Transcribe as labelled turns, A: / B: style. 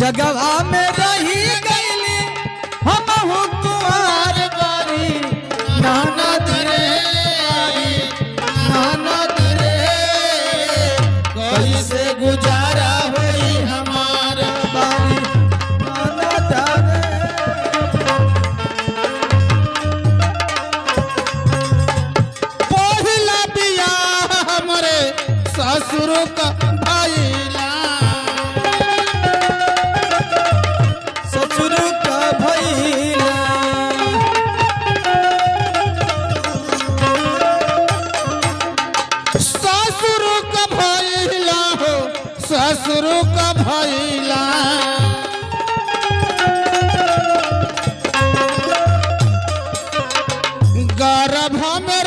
A: जगवा में रही गईली हम कुमार बारी ननद रे ननद रे कैसे गुजारा हुई हमार बारी ननद रे। पहिला बियाह हमरे ससुर का भइला ससुर का भइला ससुर का भइला हो ससुर का भइला गर्भ में